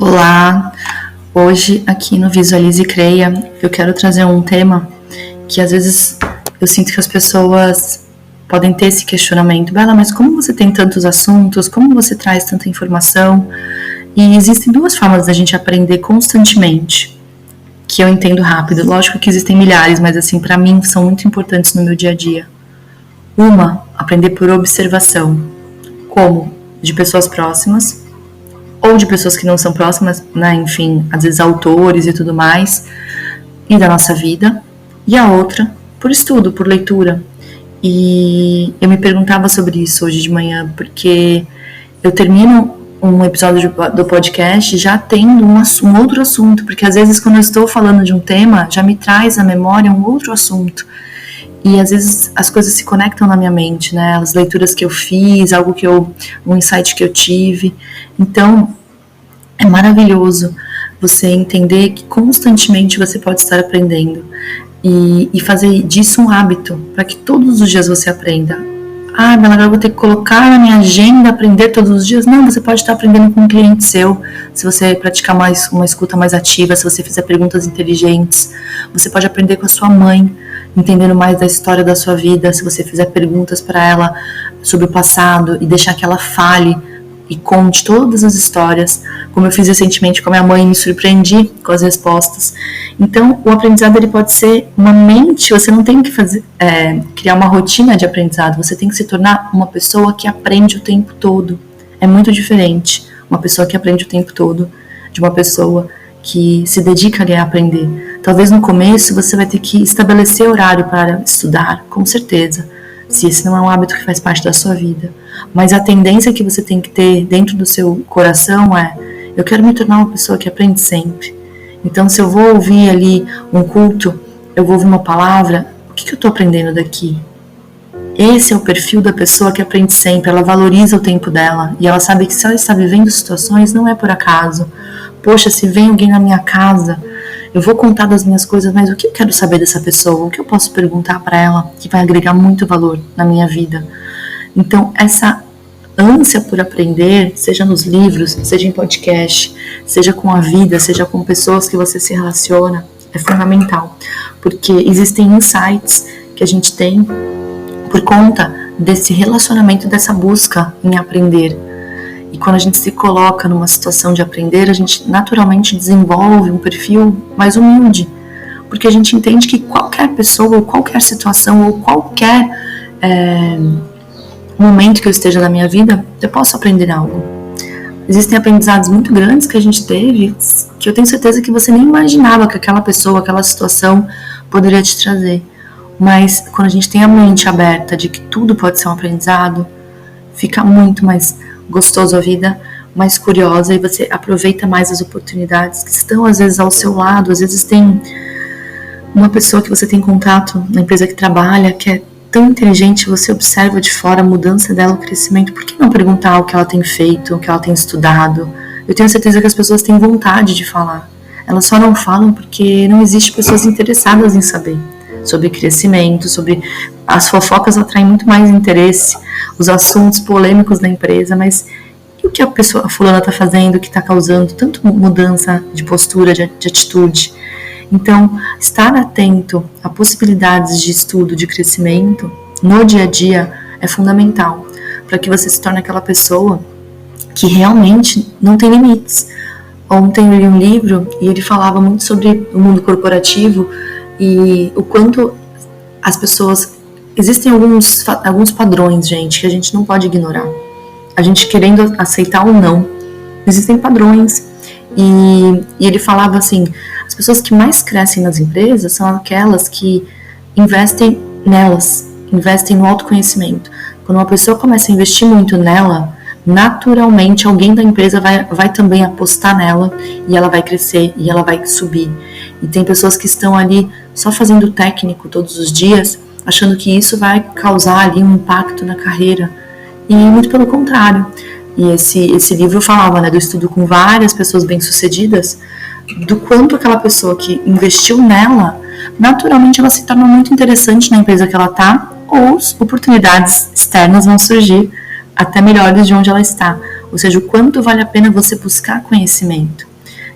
Olá, hoje aqui no Visualize e Creia eu quero trazer um tema que às vezes eu sinto que as pessoas podem ter esse questionamento. Bela, mas como você tem tantos assuntos, como você traz tanta informação? E existem duas formas da gente aprender constantemente, que eu entendo rápido. Lógico que existem milhares, mas assim, para mim são muito importantes no meu dia a dia. Uma, aprender por observação, como de pessoas próximas, ou de pessoas que não são próximas, né? Enfim, às vezes autores e tudo mais, e da nossa vida. E a outra, por estudo, por leitura. E eu me perguntava sobre isso hoje de manhã, porque eu termino um episódio do podcast já tendo um outro assunto, porque às vezes quando eu estou falando de um tema, já me traz à memória um outro assunto. E às vezes as coisas se conectam na minha mente, né? As leituras que eu fiz, um insight que eu tive. Então, é maravilhoso você entender que constantemente você pode estar aprendendo e fazer disso um hábito, para que todos os dias você aprenda. Ah, mas agora eu vou ter que colocar na minha agenda aprender todos os dias. Não, você pode estar aprendendo com um cliente seu, se você praticar uma escuta mais ativa, se você fizer perguntas inteligentes. Você pode aprender com a sua mãe, entendendo mais da história da sua vida, se você fizer perguntas para ela sobre o passado e deixar que ela fale e conte todas as histórias, como eu fiz recentemente com a minha mãe, me surpreendi com as respostas. Então, o aprendizado ele pode ser uma mente, você não tem que criar uma rotina de aprendizado, você tem que se tornar uma pessoa que aprende o tempo todo. É muito diferente uma pessoa que aprende o tempo todo de uma pessoa que se dedica ali a aprender. Talvez no começo você vai ter que estabelecer horário para estudar, com certeza, se esse não é um hábito que faz parte da sua vida. Mas a tendência que você tem que ter dentro do seu coração é: eu quero me tornar uma pessoa que aprende sempre. Então, se eu vou ouvir ali um culto, eu vou ouvir uma palavra, o que eu estou aprendendo daqui? Esse é o perfil da pessoa que aprende sempre. Ela valoriza o tempo dela e ela sabe que se ela está vivendo situações, não é por acaso. Poxa, se vem alguém na minha casa, eu vou contar das minhas coisas, mas o que eu quero saber dessa pessoa? O que eu posso perguntar para ela que vai agregar muito valor na minha vida? Então, essa ânsia por aprender, seja nos livros, seja em podcast, seja com a vida, seja com pessoas que você se relaciona, é fundamental. Porque existem insights que a gente tem por conta desse relacionamento, dessa busca em aprender. E quando a gente se coloca numa situação de aprender, a gente naturalmente desenvolve um perfil mais humilde, porque a gente entende que qualquer pessoa, ou qualquer situação, ou qualquer momento que eu esteja na minha vida, eu posso aprender algo. Existem aprendizados muito grandes que a gente teve, que eu tenho certeza que você nem imaginava que aquela pessoa, aquela situação poderia te trazer. Mas quando a gente tem a mente aberta de que tudo pode ser um aprendizado, fica muito mais gostoso a vida, mais curiosa, e você aproveita mais as oportunidades que estão às vezes ao seu lado. Às vezes tem uma pessoa que você tem contato na empresa que trabalha, que é tão inteligente, você observa de fora a mudança dela, o crescimento. Por que não perguntar o que ela tem feito, o que ela tem estudado? Eu tenho certeza que as pessoas têm vontade de falar. Elas só não falam porque não existe pessoas interessadas em saber sobre crescimento, sobre as fofocas atraem muito mais interesse, os assuntos polêmicos da empresa, mas e o que a fulana está fazendo que está causando tanto mudança de postura, de atitude? Então, estar atento a possibilidades de estudo, de crescimento no dia a dia é fundamental para que você se torne aquela pessoa que realmente não tem limites. Ontem eu li um livro e ele falava muito sobre o mundo corporativo e o quanto as pessoas... Existem alguns padrões, gente, que a gente não pode ignorar. A gente querendo aceitar ou não. Existem padrões. E ele falava assim, as pessoas que mais crescem nas empresas são aquelas que investem nelas, investem no autoconhecimento. Quando uma pessoa começa a investir muito nela, naturalmente alguém da empresa vai também apostar nela e ela vai crescer e ela vai subir. E tem pessoas que estão ali só fazendo técnico todos os dias, achando que isso vai causar ali um impacto na carreira. E muito pelo contrário. E esse livro falava, né, do estudo com várias pessoas bem-sucedidas, do quanto aquela pessoa que investiu nela, naturalmente ela se torna muito interessante na empresa que ela está, ou oportunidades externas vão surgir até melhores de onde ela está. Ou seja, o quanto vale a pena você buscar conhecimento.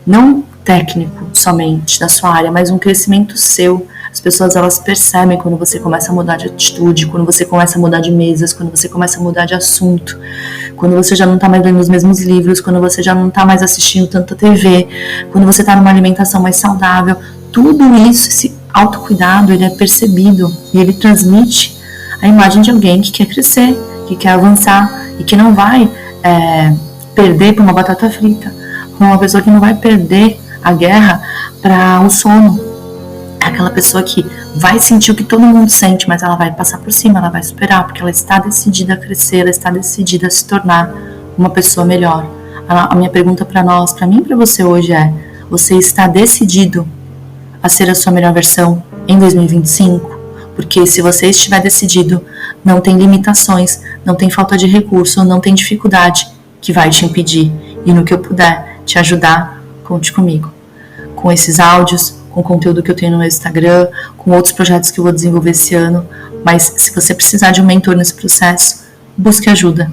não técnico somente da sua área, mas um crescimento seu. As pessoas, elas percebem quando você começa a mudar de atitude, quando você começa a mudar de mesas, quando você começa a mudar de assunto, quando você já não está mais lendo os mesmos livros, quando você já não está mais assistindo tanta TV, quando você está numa alimentação mais saudável. Tudo isso, esse autocuidado, ele é percebido e ele transmite a imagem de alguém que quer crescer, que quer avançar e que não vai perder para uma batata frita, uma pessoa que não vai perder a guerra para o sono. É aquela pessoa que vai sentir o que todo mundo sente, mas ela vai passar por cima, ela vai superar, porque ela está decidida a crescer, ela está decidida a se tornar uma pessoa melhor. A minha pergunta para nós, para mim e para você hoje é: você está decidido a ser a sua melhor versão em 2025? Porque se você estiver decidido, não tem limitações, não tem falta de recurso, não tem dificuldade que vai te impedir. E no que eu puder te ajudar, conte comigo. Com esses áudios, com o conteúdo que eu tenho no meu Instagram, com outros projetos que eu vou desenvolver esse ano. Mas se você precisar de um mentor nesse processo, busque ajuda,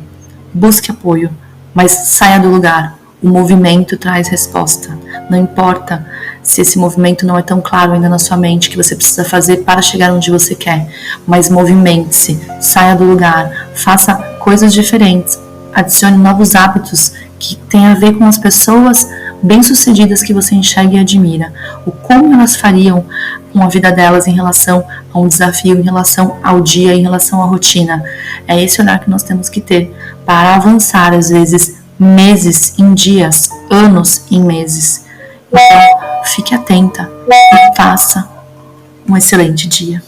busque apoio, mas saia do lugar. O movimento traz resposta. Não importa se esse movimento não é tão claro ainda na sua mente que você precisa fazer para chegar onde você quer, mas movimente-se, saia do lugar, faça coisas diferentes, adicione novos hábitos que tem a ver com as pessoas bem-sucedidas que você enxerga e admira. O como elas fariam com a vida delas em relação a um desafio, em relação ao dia, em relação à rotina. É esse olhar que nós temos que ter para avançar, às vezes, meses em dias, anos em meses. Então, fique atenta e faça um excelente dia.